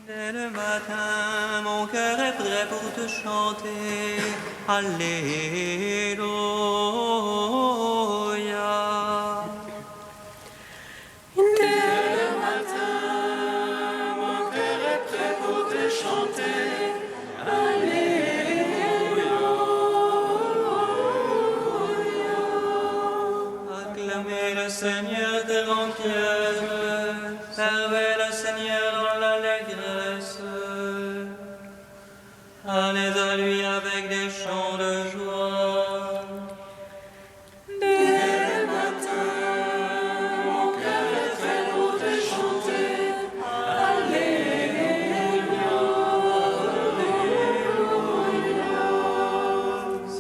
Dès le matin, mon cœur est prêt pour te chanter. Alléluia. Dès le matin, mon cœur est prêt pour te chanter. Alléluia. Acclamez le Seigneur de l'entière, servez le Seigneur dans l'allégresse. Allez à lui avec des chants de joie. Dès le matin, mon cœur est prêt pour te chanter. Alléluia.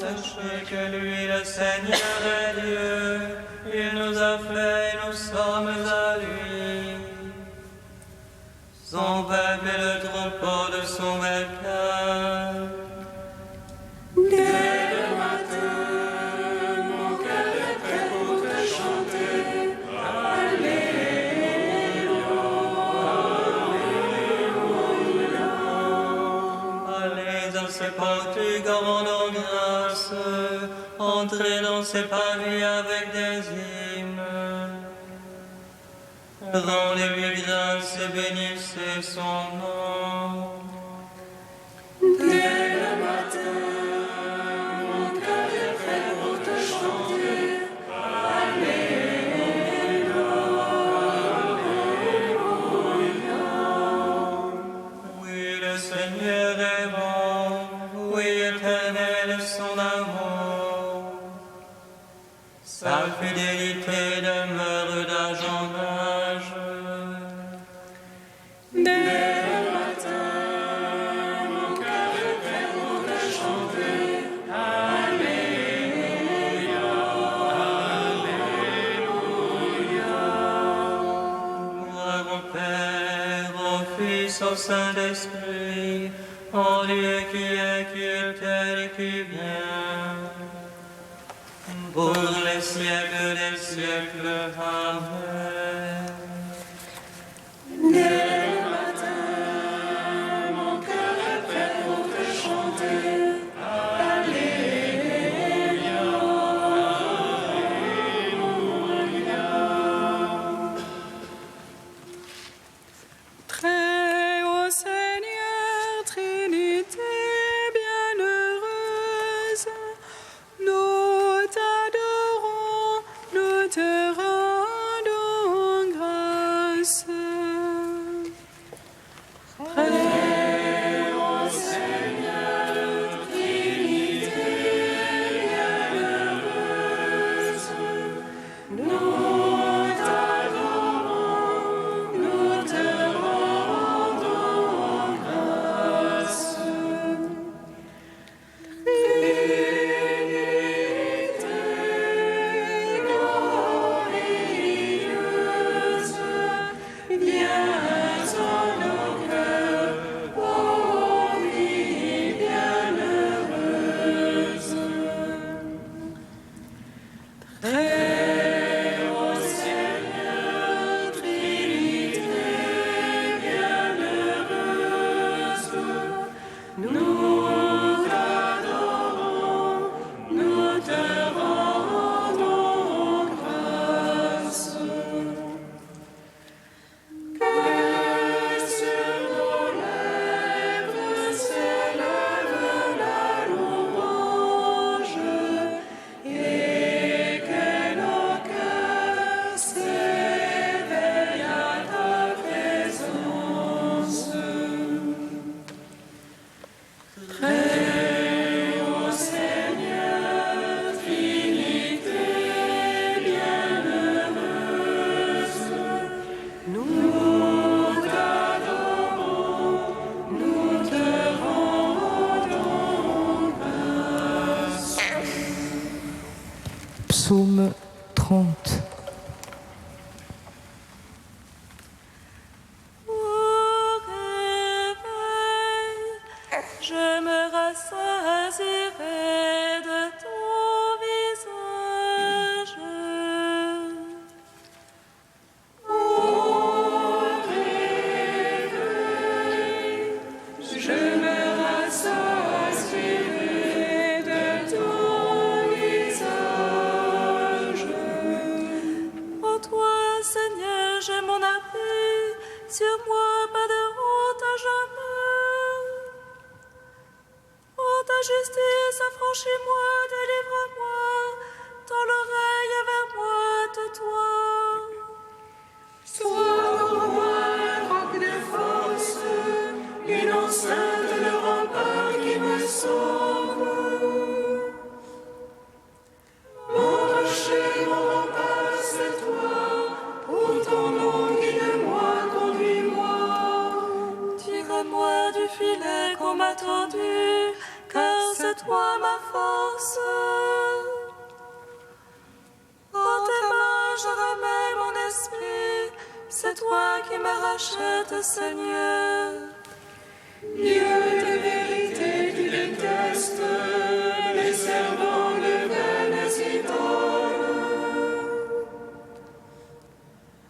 Sachez que lui, le Seigneur est Dieu. Il nous a fait et nous sommes à lui. Son peuple est le troupeau de son bercail. Dès le matin, mon cœur est prêt pour te chanter. Allez dans ses portes, rendons grâce. Entrez dans ses parvis avec des hymnes. Rendez-lui grâce et bénissez son nom. Dès le matin, mon cœur est prêt pour te chanter. Oui, le Seigneur est bon. Oui, éternel est son amour. Sa fidélité demeure d'âge en âge. Dès le matin, mon cœur est prêt pour te chanter. Alléluia. Gloire au Père, au Fils, au Saint-Esprit, au Dieu qui est, qui était et qui vient, pour les siècles des siècles. Amen. Dès le matin, mon cœur est prêt pour te chanter. Alléluia. Très haut Seigneur, Trinité bienheureuse, nous t'adorons, nous te rendons grâce. Très haut Seigneur, Trinité bienheureuse, nous t'adorons, nous te rendons grâce. Trinité glorieuse, viens en nos cœurs, ô nuit bienheureuse. Très haut Seigneur, Trinité bienheureuse, nous t'adorons, nous te rendons grâce. Que sur nos lèvres s'élève la louange et que nos cœurs s'éveillent à ta présence. Très haut Seigneur, Trinité bienheureuse, nous t'adorons, nous te rendons grâce. Psaume 30. Au réveil, je me rassasierai de ton visage. Au réveil, moi, délivre-moi, tends l'oreille vers moi, tais-toi. Sois pour moi un roc de force, une enceinte de rempart qui me sauve. Mon rocher, mon rempart, c'est toi, pour ton nom, guide-moi, conduis-moi. Tire-moi du filet qu'on m'a tendu, car c'est toi ma force. En tes mains je remets mon esprit, c'est toi qui me rachètes, Seigneur. Dieu de vérité, tu détestes les servants de vaines idoles.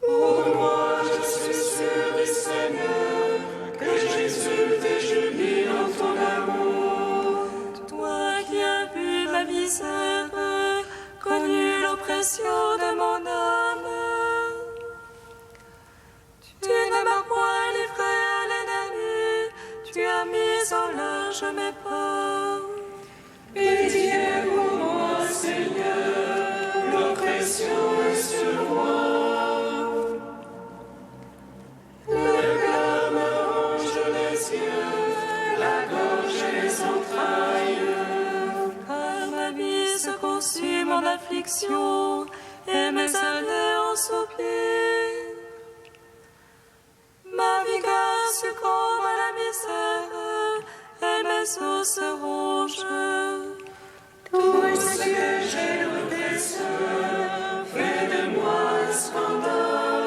Pour moi, je suis sûr du Seigneur, que j'exulte et jubilé en ton amour. Toi qui as vu ma misère, connu l'oppression de mon âme. Tu ne m'as point livré à l'ennemi, tu as mis en large mes pas. Pitié pour moi, Seigneur, l'oppression est sur moi. Le cœur me ronge les yeux, la gorge et les entrailles. Car ma vie se consume en affliction, et mes années en soupir. Ma vigueur succombe à la misère, et mes os se rongent. Tout ce que j'ai l'oppresseur fait de moi un scandale.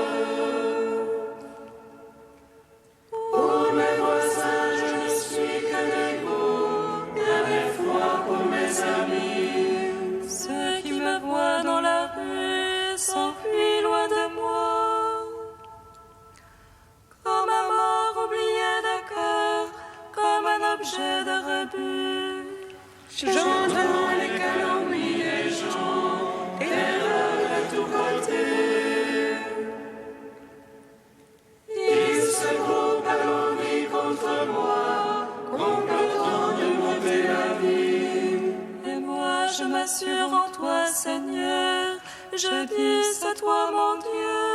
Pour mes voisins, je ne suis que dégoût, un effroi pour mes amis. Ceux qui me voient dans la rue s'enfuient loin de moi. Comme un mort oublié de cœur, comme un objet de rebut. J'entends les calomnies des gens, terreur de tous côtés. Ils se groupent calomnie contre moi, complotant de m'ôter la vie. Et moi je m'assure en toi, Seigneur, je dis c'est toi mon Dieu.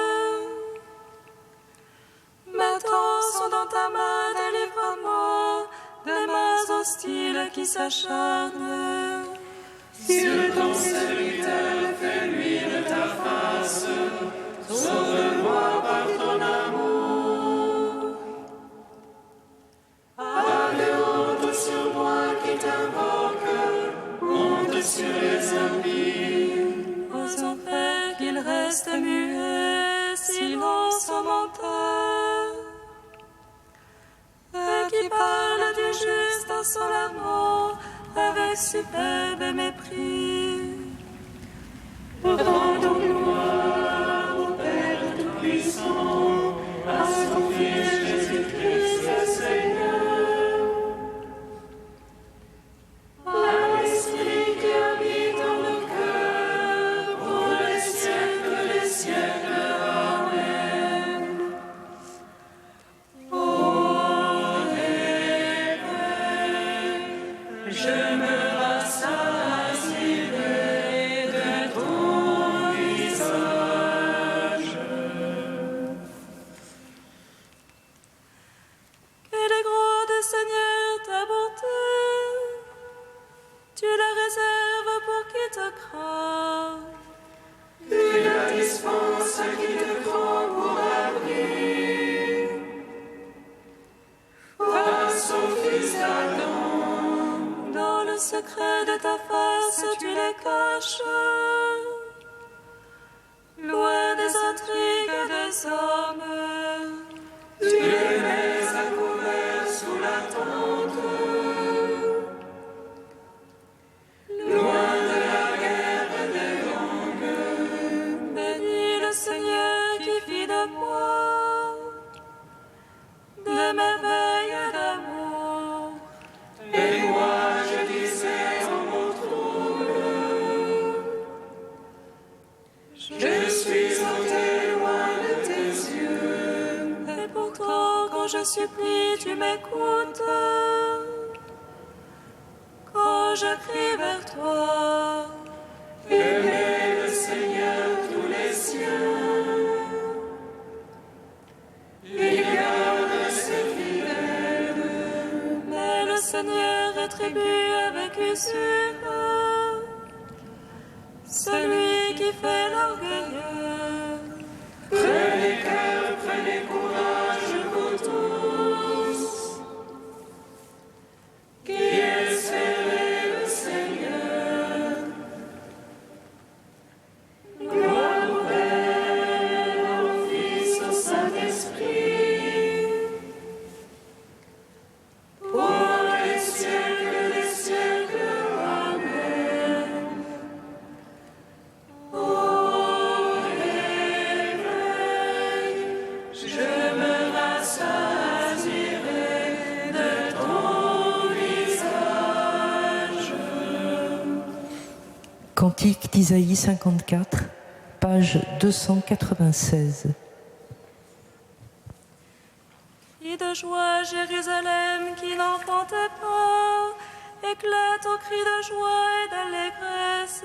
Mes temps sont dans ta main, délivre-moi des mains hostiles qui s'acharnent. Sur ton serviteur, fais-lui de ta face, sauve-moi par ton amour. Pas de honte sur moi qui t'invoque, honte sur les impies. Aux enfers qu'ils restent muets, silence au menteur. Eux qui parlent du juste insolemment, avec superbe mépris. Rendons gloire au Père Tout-Puissant, à son Fils Jésus-Christ le Seigneur. À l'Esprit qui habite dans le cœur, pour les siècles des siècles. Amen. Je me rassasierai de ton visage. Quel est grand de Seigneur ta bonté, tu la réserves pour qui te craint. Tu la dispenses à qui te prend pour abri. Face au fils d'Adam, dans le secret de ta face, tu les caches. Loin des intrigues des hommes, tu les mets à couvert sous la tente. Loin de la guerre des langues, bénis le Seigneur qui fit de moi des merveilles d'amour. Et moi je disais en mon trouble, je suis ôté loin de tes yeux. Et pourtant quand je supplie, tu m'écoutes. Quand je crie vers toi. Aimez le Seigneur tous les siens. Il garde ses fidèles. Mais le Seigneur rétribue avec usure celui qui fait l'orgueilleux. Prenez cœur, prenez courage, vous tous, qui espérez le Seigneur. Gloire au Père, au Fils, au Saint-Esprit, pour les siècles des siècles. Amen. Ô réveil, je me rassasierai de ton visage. Cantique d'Isaïe 54, page 296. Crie de joie, Jérusalem, qui n'enfantait pas, éclate au cri de joie et d'allégresse.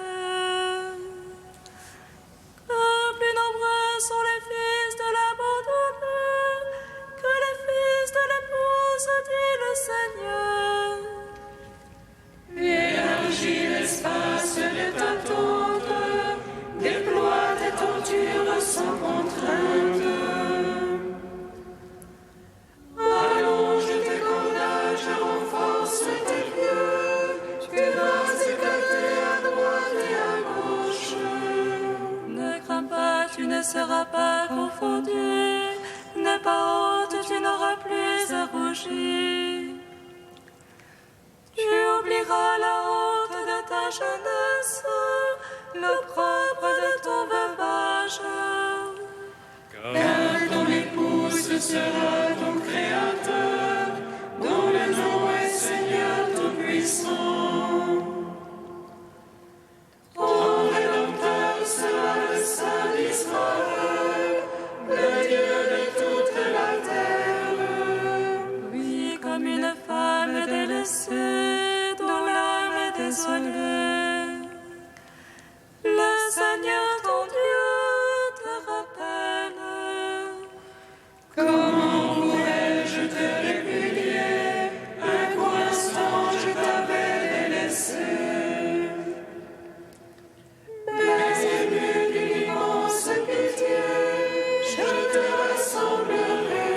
Car plus nombreux sont les fils de l'abandonneur que les fils de l'épouse, dit le Seigneur. Élargis l'espace de ta tente, déploie tes tortures sans contrainte. Allonge tes cordages, renforce tes pieux, tu vas éclater à droite et à gauche. Ne crains pas, tu ne seras pas confondu, n'aie pas honte, tu n'auras plus à rougir. Tu oublieras la honte de ta jeunesse, l'opprobre de ton veuvage. Car ton épouse sera ton Créateur, dont le nom est Seigneur Tout-Puissant. Ton Rédempteur sera le Saint d'Israël, le Dieu de toute la terre. Oui, comme une femme délaissée, dont l'âme est désolée, le Seigneur ton Dieu te rappelle. Comment pourrais-je te répudier, un court instant je t'avais délaissé. Mais ému d'une immense pitié, je te rassemblerai.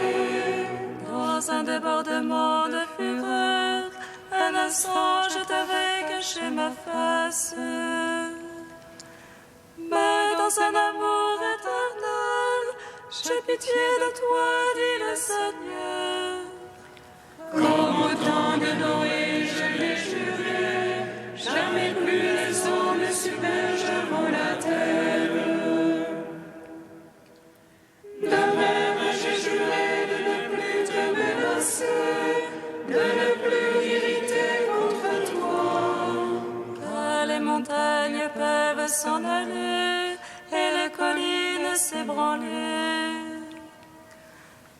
Dans un débordement de fureur, un instant je t'avais caché ma face. Mais dans un amour éternel, j'ai pitié de toi, dit le Seigneur. Comme au temps de Noé, je l'ai juré, jamais plus les eaux ne submergeront la terre. De même, j'ai juré de ne plus te menacer, de ne plus m'irriter contre toi. Car les montagnes peuvent s'en aller et les collines s'ébranler.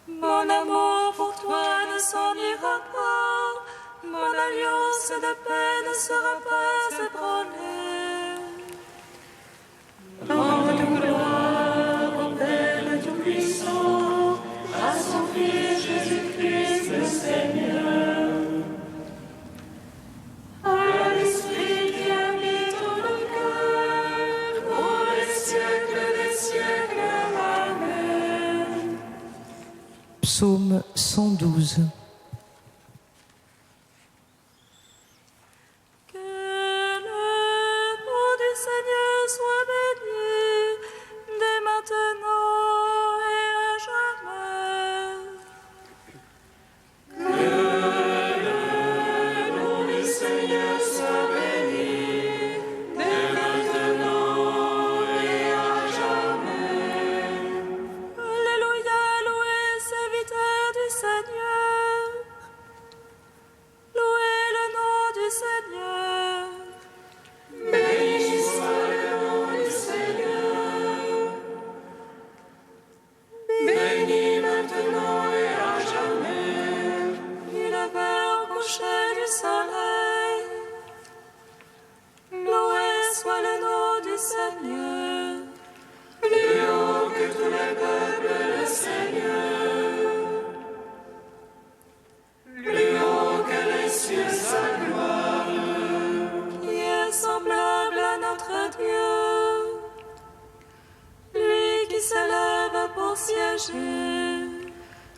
Mon amour pour toi ne s'en ira pas, mon alliance de paix ne sera pas ébranlée. Rende gloire au Père Tout-Puissant, à son Fils Jésus-Christ le Seigneur. À l'Esprit qui habite en nos cœurs, pour les siècles des siècles. Amen. Psaume 112. Que le nom du Seigneur soit béni dès maintenant et à jamais. Que le nom du Seigneur soit béni, dès maintenant et à jamais. Alléluia, louez, serviteurs du Seigneur. soit le nom du Seigneur. Plus haut que tous les peuples, le Seigneur. Plus haut que les cieux, sa gloire. Qui est semblable à notre Dieu, lui qui s'élève pour siéger.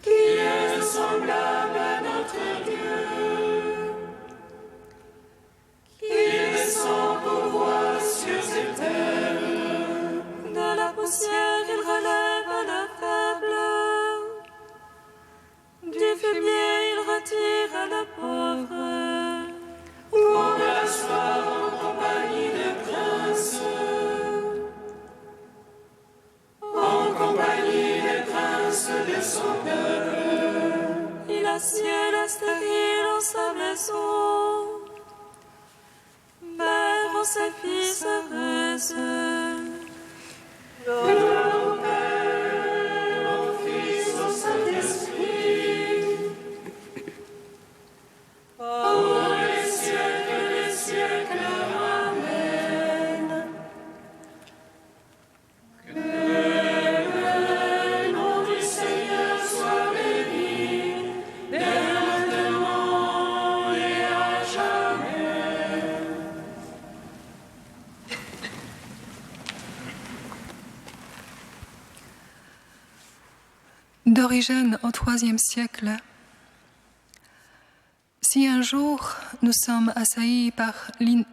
Qui est semblable à notre Dieu, qui descend pour voir cieux et terre. De la poussière il relève le faible, du fumier il retire le pauvre. Pour l'asseoir en compagnie des princes, en compagnie des princes de son peuple. Il assied les stériles en sa maison, mère en ses fils heureuse. Gloire au Père, au Fils, au Saint-Esprit, pour les siècles, Amen. Que le nom du Seigneur soit béni, dès maintenant et à jamais. D'origine au IIIe siècle, si un jour nous sommes assaillis par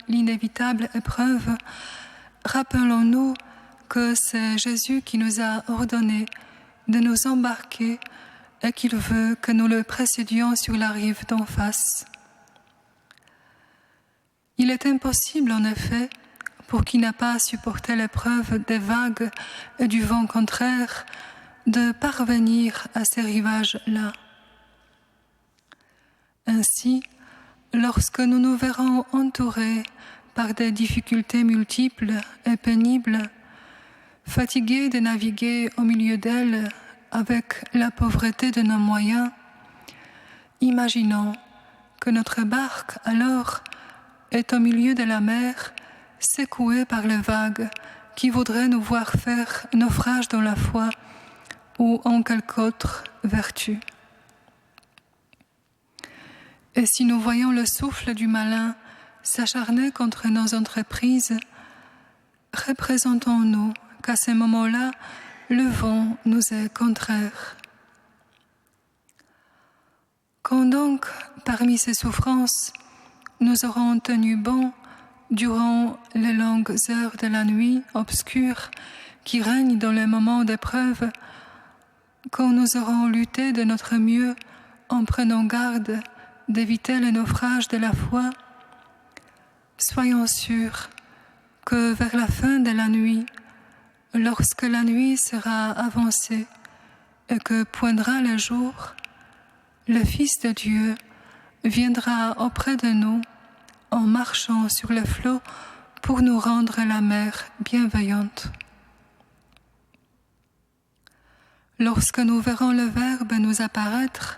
l'inévitable épreuve, rappelons-nous que c'est Jésus qui nous a ordonné de nous embarquer et qu'il veut que nous le précédions sur la rive d'en face. Il est impossible, en effet, pour qui n'a pas supporté l'épreuve des vagues et du vent contraire, de parvenir à ces rivages-là. Ainsi, lorsque nous nous verrons entourés par des difficultés multiples et pénibles, fatigués de naviguer au milieu d'elles avec la pauvreté de nos moyens, imaginons que notre barque alors est au milieu de la mer, secouée par les vagues qui voudraient nous voir faire naufrage dans la foi ou en quelque autre vertu. Et si nous voyons le souffle du malin s'acharner contre nos entreprises, représentons-nous qu'à ces moments-là, le vent nous est contraire. Quand donc, parmi ces souffrances, nous aurons tenu bon durant les longues heures de la nuit obscure qui règne dans les moments d'épreuve, quand nous aurons lutté de notre mieux en prenant garde d'éviter le naufrage de la foi, soyons sûrs que vers la fin de la nuit, lorsque la nuit sera avancée et que poindra le jour, le Fils de Dieu viendra auprès de nous en marchant sur le flot pour nous rendre la mer bienveillante. Lorsque nous verrons le Verbe nous apparaître,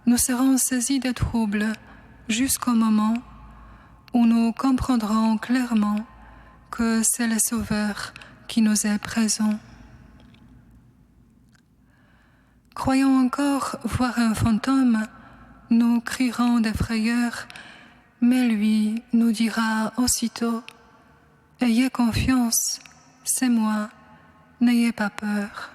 nous serons saisis de trouble jusqu'au moment où nous comprendrons clairement que c'est le Sauveur qui nous est présent. Croyant encore voir un fantôme, nous crierons de frayeur, mais lui nous dira aussitôt « Ayez confiance, c'est moi, n'ayez pas peur ».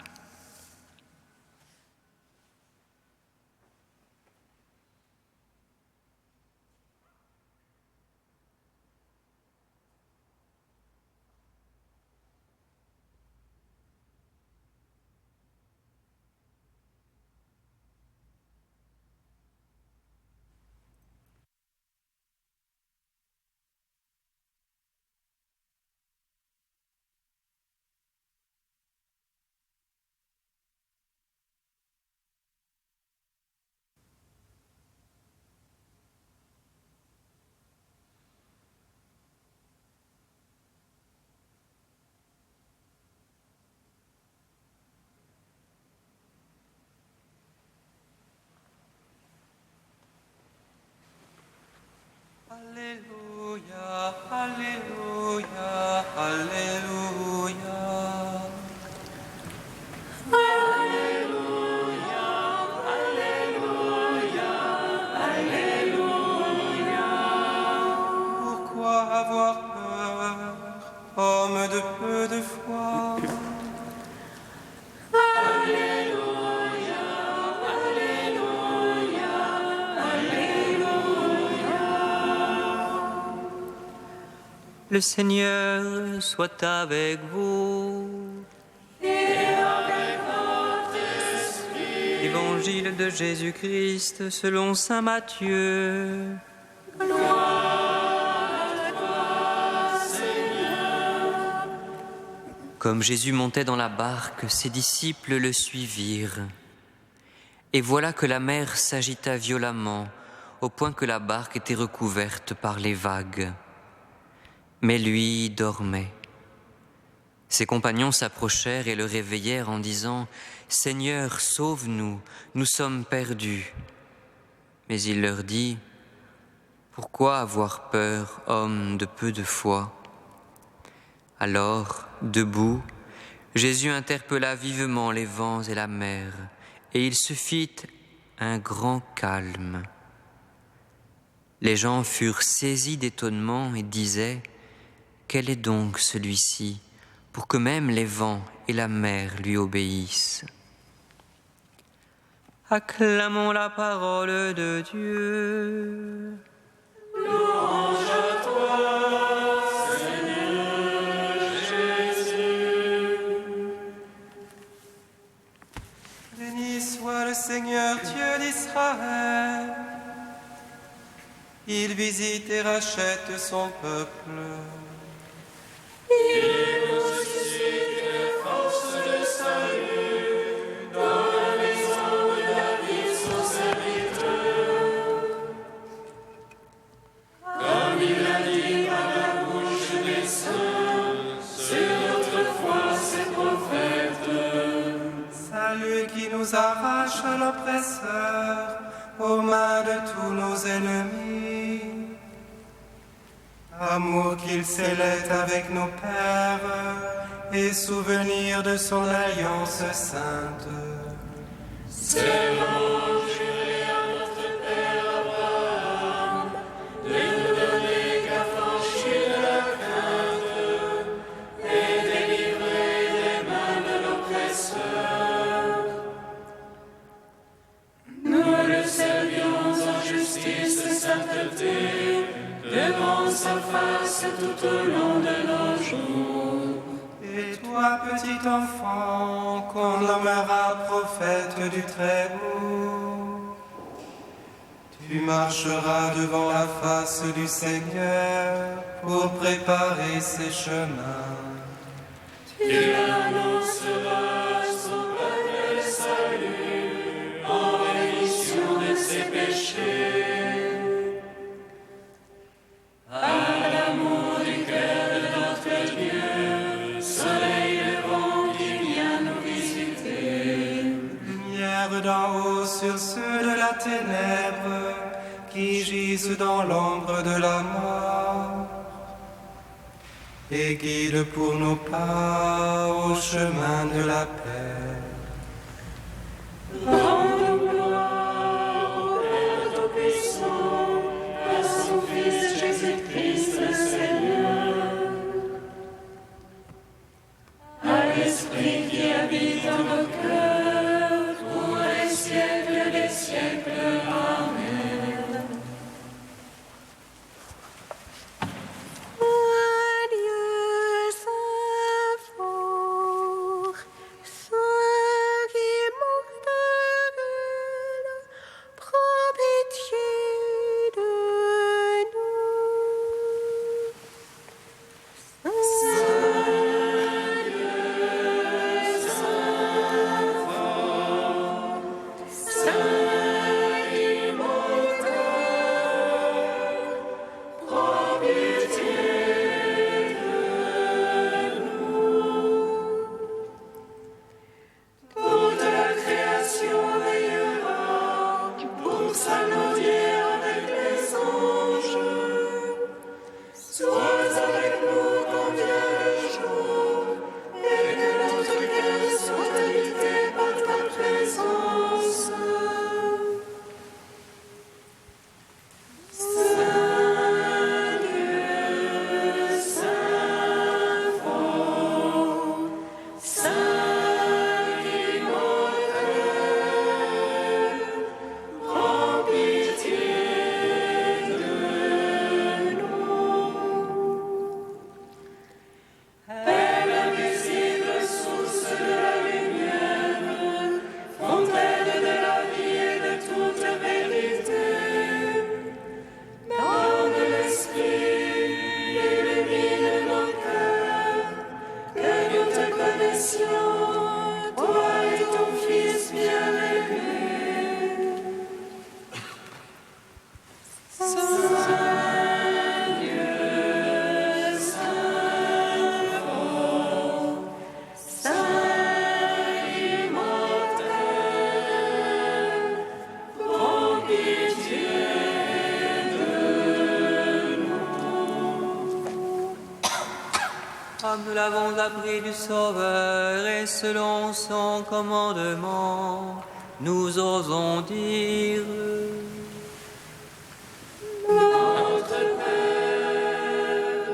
hommes de peu de foi. Le Seigneur soit avec vous. Évangile de Jésus-Christ selon saint Matthieu. Comme Jésus montait dans la barque, ses disciples le suivirent. Et voilà que la mer s'agita violemment, au point que la barque était recouverte par les vagues. Mais lui dormait. Ses compagnons s'approchèrent et le réveillèrent en disant « Seigneur, sauve-nous, nous sommes perdus. » Mais il leur dit « Pourquoi avoir peur, hommes de peu de foi ?» Alors, debout, Jésus interpella vivement les vents et la mer, et il se fit un grand calme. Les gens furent saisis d'étonnement et disaient « Quel est donc celui-ci, pour que même les vents et la mer lui obéissent ?» Acclamons la parole de Dieu. Louange à toi, Seigneur Jésus. Béni soit le Seigneur Dieu d'Israël. Il visite et rachète son peuple. Il nous suscite les forces de salut dans la maison de David, son serviteur. Comme il l'a dit par la bouche des saints, sur notre foi ses prophètes. Salut qui nous arrache à l'oppresseur, aux mains de tous nos ennemis. Amour qu'il scellait avec nos pères, et souvenir de son alliance sainte. Serment juré à notre Père Abraham, de nous donner qu'affranchis de la crainte, et délivrer des mains de l'oppresseur. Nous le servions en justice et sainteté, devant sa face tout au long de nos jours. Et toi, petit enfant, qu'on nommera prophète du Très-Haut, tu marcheras devant la face du Seigneur pour préparer ses chemins. Tu annonceras son peuple le salut en rémission de ses péchés. À l'amour du cœur de notre Dieu, soleil levant qui vient nous visiter. Lumière d'en haut sur ceux de la ténèbre qui gisent dans l'ombre de la mort, et guide pour nos pas au chemin de la paix. Rendons gloire au Père Tout-Puissant, à son Fils Jésus-Christ le Seigneur, à l'Esprit qui habite en nos cœurs, pour les siècles des siècles. Amen. Dieu saint fort, saint qui est mortel saint, toi et ton Fils bien-aimé. Comme nous l'avons appris du Sauveur et selon son commandement, nous osons dire: Notre Père,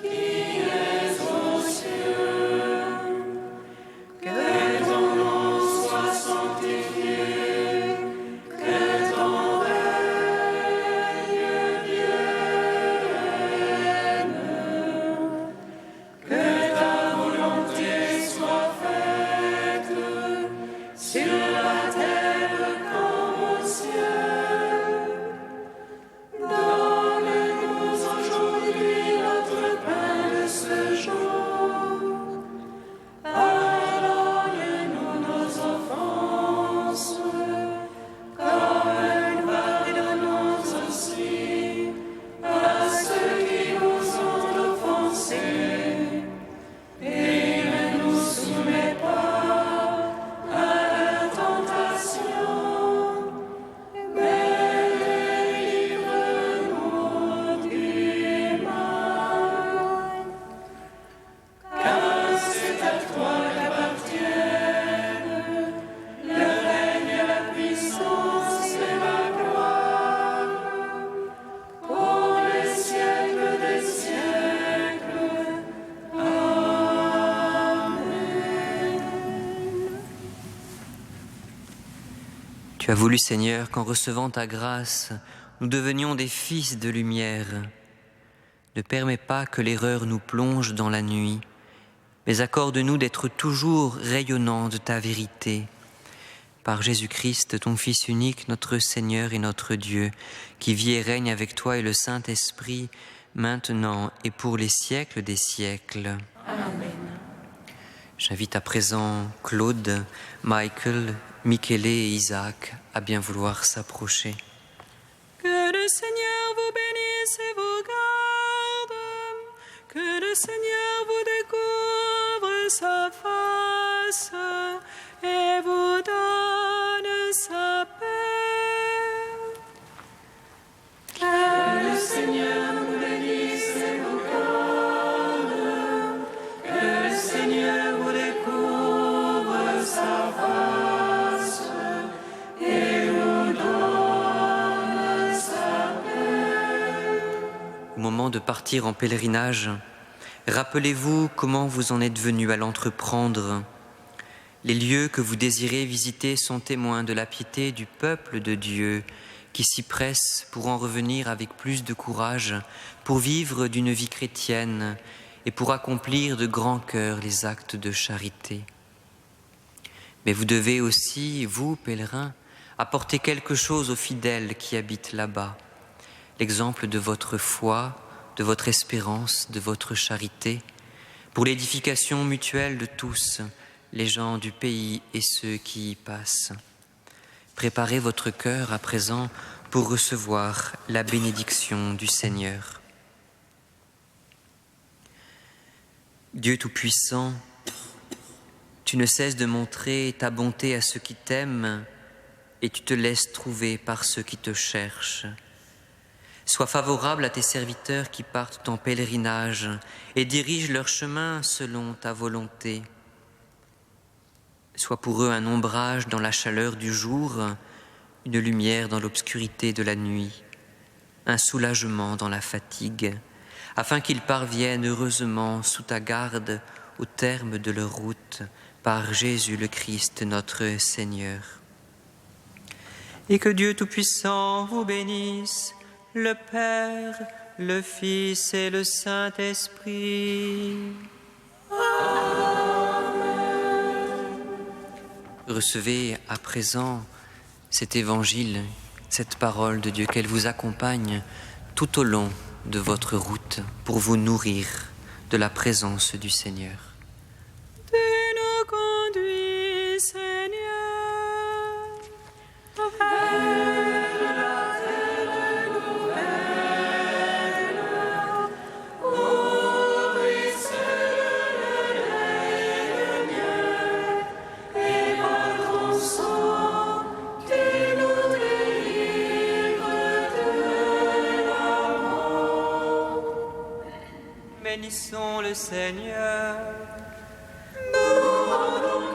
qui es aux cieux, que ton nom soit sanctifié, que ton règne vienne, que ta volonté soit faite sur la terre comme au ciel. Donne-nous aujourd'hui notre pain de ce jour. Pardonne-nous nos offenses, comme nous pardonnons aussi à ceux qui nous ont offensés. Et ne nous soumets pas à la tentation, mais délivre-nous du mal. Car c'est à toi qu'appartiennent le règne, la puissance et la gloire, pour les siècles des siècles. Tu as voulu, Seigneur, qu'en recevant ta grâce, nous devenions des fils de lumière. Ne permets pas que l'erreur nous plonge dans la nuit, mais accorde-nous d'être toujours rayonnants de ta vérité. Par Jésus-Christ, ton Fils unique, notre Seigneur et notre Dieu, qui vit et règne avec toi et le Saint-Esprit, maintenant et pour les siècles des siècles. Amen. J'invite à présent Claude, Michael, Michele et Isaac à bien vouloir s'approcher. Que le Seigneur vous bénisse et vous garde. Que le Seigneur vous découvre sa face et vous donne sa paix. Que le Seigneur nous bénisse et vous garde. Que le Seigneur vous découvre sa face et vous donne sa paix. Au moment de partir en pèlerinage, rappelez-vous comment vous en êtes venus à l'entreprendre. Les lieux que vous désirez visiter sont témoins de la piété du peuple de Dieu qui s'y presse pour en revenir avec plus de courage, pour vivre d'une vie chrétienne et pour accomplir de grand cœur les actes de charité. Mais vous devez aussi, vous, pèlerins, apporter quelque chose aux fidèles qui habitent là-bas. L'exemple de votre foi, de votre espérance, de votre charité, pour l'édification mutuelle de tous, les gens du pays et ceux qui y passent. Préparez votre cœur à présent pour recevoir la bénédiction du Seigneur. Dieu Tout-Puissant, tu ne cesses de montrer ta bonté à ceux qui t'aiment et tu te laisses trouver par ceux qui te cherchent. Sois favorable à tes serviteurs qui partent en pèlerinage et dirige leur chemin selon ta volonté. Sois pour eux un ombrage dans la chaleur du jour, une lumière dans l'obscurité de la nuit, un soulagement dans la fatigue, afin qu'ils parviennent heureusement sous ta garde au terme de leur route, par Jésus le Christ notre Seigneur. Et que Dieu Tout-Puissant vous bénisse, le Père, le Fils et le Saint-Esprit. Recevez à présent cet évangile, cette parole de Dieu, qu'elle vous accompagne tout au long de votre route pour vous nourrir de la présence du Seigneur. bénissons le Seigneur. Nous rendons